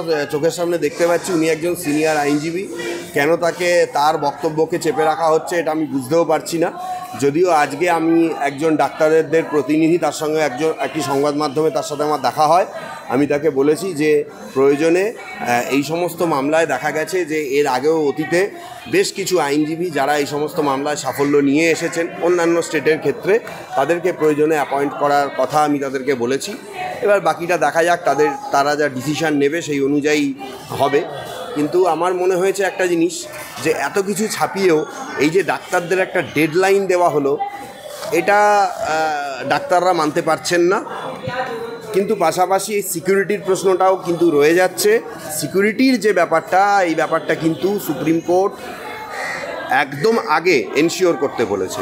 আমরা চোখের সামনে দেখতে পাচ্ছি উনি একজন সিনিয়র আইনজীবী। কেন তাকে তার বক্তব্যকে চেপে রাখা হচ্ছে এটা আমি বুঝতেও পারছি না। যদিও আজকে আমি একজন ডাক্তারদের প্রতিনিধি, তার সঙ্গে একটি সংবাদ মাধ্যমে তার সাথে আমার দেখা হয়। আমি তাকে বলেছি যে প্রয়োজনে এই সমস্ত মামলায় দেখা গেছে যে এর আগেও অতীতে বেশ কিছু আইনজীবী যারা এই সমস্ত মামলায় সাফল্য নিয়ে এসেছেন অন্যান্য স্টেটের ক্ষেত্রে, তাদেরকে প্রয়োজনে অ্যাপয়েন্ট করার কথা আমি তাদেরকে বলেছি। এবার বাকিটা দেখা যাক, তারা যা ডিসিশান নেবে সেই অনুযায়ী হবে। কিন্তু আমার মনে হয়েছে একটা জিনিস, যে এত কিছু ছাপিয়েও এই যে ডাক্তারদের একটা ডেডলাইন দেওয়া হলো, এটা ডাক্তাররা মানতে পারছেন না। কিন্তু পাশাপাশি এই সিকিউরিটির প্রশ্নটাও কিন্তু রয়ে যাচ্ছে। সিকিউরিটির যে ব্যাপারটা, এই ব্যাপারটা কিন্তু সুপ্রিম কোর্ট একদম আগে এনশিওর করতে বলেছে,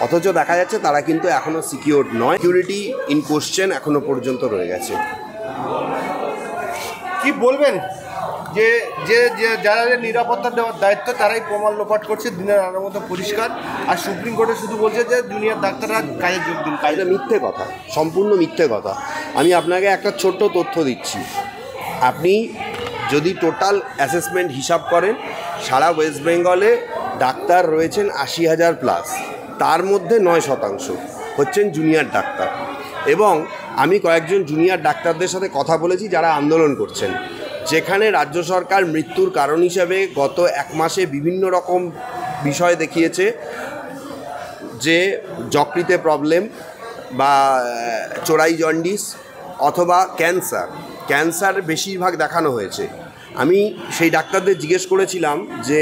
অথচ দেখা যাচ্ছে তারা কিন্তু এখনও সিকিউর নয়। সিকিউরিটি ইন কোশ্চেন এখনও পর্যন্ত রয়ে গেছে। কি বলবেন যে যে যারা নিরাপত্তা দেওয়ার দায়িত্ব তারাই প্রমাণ লোপাট করছে, দিনের আলোর মতো পরিষ্কার, আর সুপ্রিম কোর্টে শুধু বলছে যে জুনিয়র ডাক্তাররা কাজে যোগ দিন। এটা মিথ্যে কথা, সম্পূর্ণ মিথ্যে কথা। আমি আপনাকে একটা ছোট্ট তথ্য দিচ্ছি। আপনি যদি টোটাল অ্যাসেসমেন্ট হিসাব করেন, সারা ওয়েস্ট বেঙ্গলে ডাক্তার রয়েছেন 80,000 প্লাস, তার মধ্যে 9% হচ্ছেন জুনিয়র ডাক্তার। এবং আমি কয়েকজন জুনিয়র ডাক্তারদের সাথে কথা বলেছি যারা আন্দোলন করছেন, যেখানে রাজ্য সরকার মৃত্যুর কারণ হিসাবে গত 1 মাসে বিভিন্ন রকম বিষয় দেখিয়েছে, যে যকৃতে প্রবলেম বা চোরাই জন্ডিস অথবা ক্যান্সার বেশিরভাগ দেখানো হয়েছে। আমি সেই ডাক্তারদের জিজ্ঞেস করেছিলাম যে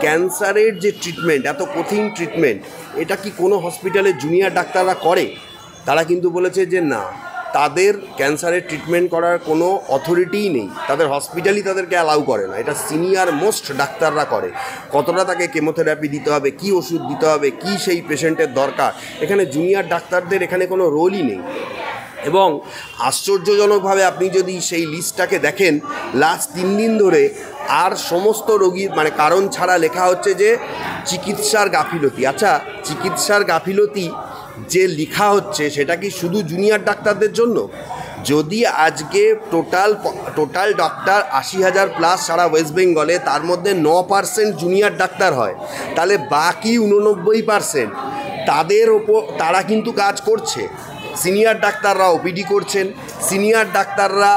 ক্যান্সারের যে ট্রিটমেন্ট, এত কঠিন ট্রিটমেন্ট, এটা কি কোনো হসপিটালে জুনিয়র ডাক্তাররা করে? তারা কিন্তু বলেছে যে না, তাদের ক্যান্সারের ট্রিটমেন্ট করার কোনো অথরিটিই নেই, তাদের হসপিটালই তাদেরকে অ্যালাউ করে না। এটা সিনিয়র মোস্ট ডাক্তাররা করে। কতটা তাকে কেমোথেরাপি দিতে হবে, কি ওষুধ দিতে হবে, কি সেই পেশেন্টের দরকার, এখানে জুনিয়র ডাক্তারদের এখানে কোনো রোলই নেই। এবং আশ্চর্যজনকভাবে আপনি যদি সেই লিস্টটাকে দেখেন, লাস্ট 3 দিন ধরে আর সমস্ত রোগীর কারণ ছাড়া লেখা হচ্ছে যে চিকিৎসার গাফিলতি। আচ্ছা, চিকিৎসার গাফিলতি যে লেখা হচ্ছে সেটা কি শুধু জুনিয়র ডাক্তারদের জন্য? যদি আজকে টোটাল ডাক্তার 80,000 প্লাস সারা ওয়েস্ট বেঙ্গলে, তার মধ্যে 9% জুনিয়র ডাক্তার হয়, তাহলে বাকি 89% তারা কিন্তু কাজ করছে। সিনিয়র ডাক্তাররা ওপিডি করছেন, সিনিয়র ডাক্তাররা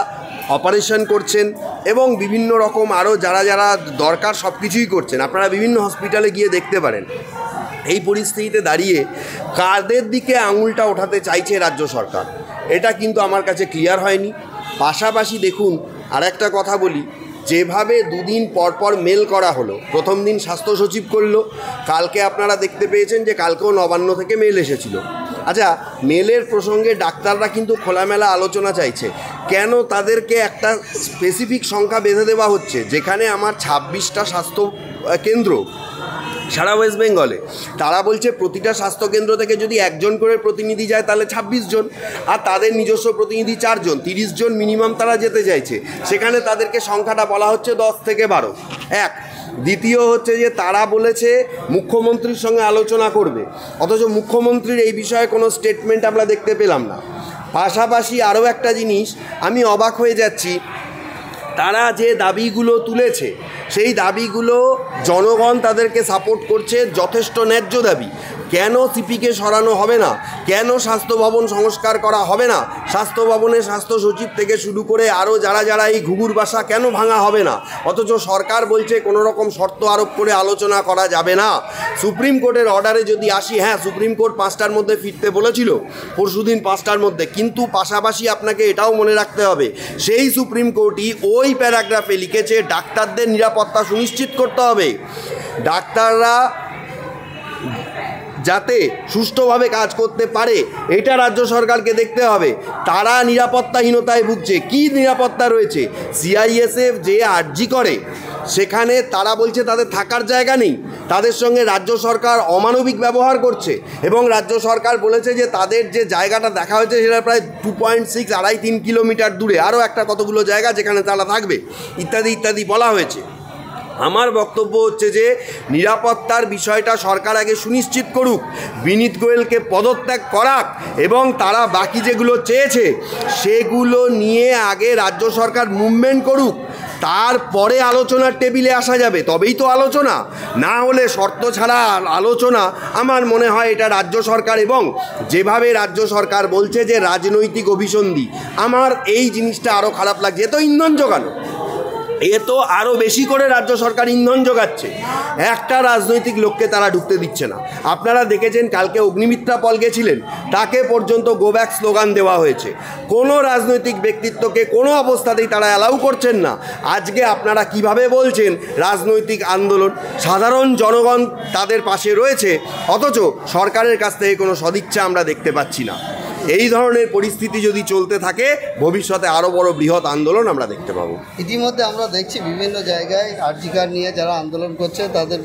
অপারেশন করছেন, এবং বিভিন্ন রকম আরও যারা দরকার সব কিছুই করছেন। আপনারা বিভিন্ন হসপিটালে গিয়ে দেখতে পারেন। এই পরিস্থিতিতে দাঁড়িয়ে কাদের দিকে আঙুলটা ওঠাতে চাইছে রাজ্য সরকার, এটা কিন্তু আমার কাছে ক্লিয়ার হয়নি। পাশাপাশি দেখুন, আর একটা কথা বলি, যেভাবে 2 দিন পর মেল করা হলো, প্রথম দিন স্বাস্থ্য সচিব করলো, কালকে আপনারা দেখতে পেয়েছেন যে কালকেও নবান্ন থেকে মেল এসেছিল। আচ্ছা, মেলের প্রসঙ্গে ডাক্তাররা কিন্তু খোলামেলা আলোচনা চাইছে। কেন তাদেরকে একটা স্পেসিফিক সংখ্যা বেঁধে দেওয়া হচ্ছে, যেখানে আমার 26টা স্বাস্থ্য কেন্দ্র সারা ওয়েস্ট বেঙ্গলে, তারা বলছে প্রতিটা স্বাস্থ্যকেন্দ্র থেকে যদি 1 জন করে প্রতিনিধি যায় তাহলে 26 জন, আর তাদের নিজস্ব প্রতিনিধি 4 জন, 30 জন মিনিমাম তারা যেতে চাইছে। সেখানে তাদেরকে সংখ্যাটা বলা হচ্ছে 10 থেকে 12। দ্বিতীয় হচ্ছে যে তারা বলেছে মুখ্যমন্ত্রীর সঙ্গে আলোচনা করবে, অথচ মুখ্যমন্ত্রীর এই বিষয়ে কোনো স্টেটমেন্ট আমরা দেখতে পেলাম না। পাশাপাশি আরও একটা জিনিস আমি অবাক হয়ে যাচ্ছি, তারা যে দাবিগুলো তুলেছে সেই দাবিগুলো জনগণ তাদেরকে সাপোর্ট করছে, যথেষ্ট ন্যায্য দাবি। কেন সিপিকে সরানো হবে না? কেন স্বাস্থ্য ভবন সংস্কার করা হবে না? স্বাস্থ্য ভবনে স্বাস্থ্য সচিব থেকে শুরু করে আরও যারা এই ঘুঘুর বাসা কেন ভাঙা হবে না? অথচ সরকার বলছে কোনো রকম শর্ত আরোপ করে আলোচনা করা যাবে না। সুপ্রিম কোর্টের অর্ডারে যদি আসি, হ্যাঁ, সুপ্রিম কোর্ট 5টার মধ্যে ফিরতে বলেছিল, পরশুদিন 5টার মধ্যে, কিন্তু পাশাপাশি আপনাকে এটাও মনে রাখতে হবে, সেই সুপ্রিম কোর্টই ওই প্যারাগ্রাফে লিখেছে ডাক্তারদের নিরাপত্তা সুনিশ্চিত করতে হবে। ডাক্তাররা যাতে সুষ্ঠুভাবে কাজ করতে পারে এটা রাজ্য সরকারকে দেখতে হবে। তারা নিরাপত্তাহীনতায় ভুগছে। কি নিরাপত্তা রয়েছে? সিআইএসএফ যে আর্জি করে সেখানে তারা বলছে তাদের থাকার জায়গা নেই, তাদের সঙ্গে রাজ্য সরকার অমানবিক ব্যবহার করছে, এবং রাজ্য সরকার বলেছে যে তাদের যে জায়গাটা দেখা হয়েছে সেটা প্রায় 2.6 2.5-3 কিলোমিটার দূরে আরও একটা কতগুলো জায়গা যেখানে তারা থাকবে, ইত্যাদি ইত্যাদি বলা হয়েছে। আমার বক্তব্য হচ্ছে যে নিরাপত্তার বিষয়টা সরকার আগে সুনিশ্চিত করুক, বিনীত গোয়েলকে পদত্যাগ করাক এবং তারা বাকি যেগুলো চেয়েছে সেগুলো নিয়ে আগে রাজ্য সরকার মুভমেন্ট করুক, তারপরে আলোচনার টেবিলে আসা যাবে, তবেই তো আলোচনা। না হলে শর্ত ছাড়া আলোচনা, আমার মনে হয় এটা রাজ্য সরকার, এবং যেভাবে রাজ্য সরকার বলছে যে রাজনৈতিক অভিসন্ধি, আমার এই জিনিসটা আরও খারাপ লাগছে। এ তো ইন্ধন জোগানো, এ তো আরও বেশি করে রাজ্য সরকার ইন্ধন জোগাচ্ছে, একটা রাজনৈতিক লোককে তারা ঢুকতে দিচ্ছে না। আপনারা দেখেছেন কালকে অগ্নিমিত্রা পল গেছিলেন, তাকে পর্যন্ত গো ব্যাক স্লোগান দেওয়া হয়েছে। কোনো রাজনৈতিক ব্যক্তিত্বকে কোনো অবস্থাতেই তারা অ্যালাউ করছেন না। আজকে আপনারা কিভাবে বলছেন রাজনৈতিক আন্দোলন, সাধারণ জনগণ তাদের পাশে রয়েছে, অথচ সরকারের কাছ থেকে কোনো সদিচ্ছা আমরা দেখতে পাচ্ছি না। এই ধরনের পরিস্থিতি যদি চলতে থাকে ভবিষ্যতে আরও বড় বৃহৎ আন্দোলন আমরা দেখতে পাবো। ইতিমধ্যে আমরা দেখছি বিভিন্ন জায়গায় আরজি কার্ড নিয়ে যারা আন্দোলন করছে তাদের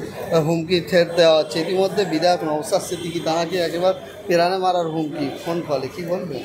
হুমকি ঠের দেওয়া হচ্ছে। ইতিমধ্যে বিধায়ক নওশাদ সিদ্দিকী তাঁকে একেবারে পেরানে মারার হুমকি ফোন কলে, কী বলবেন?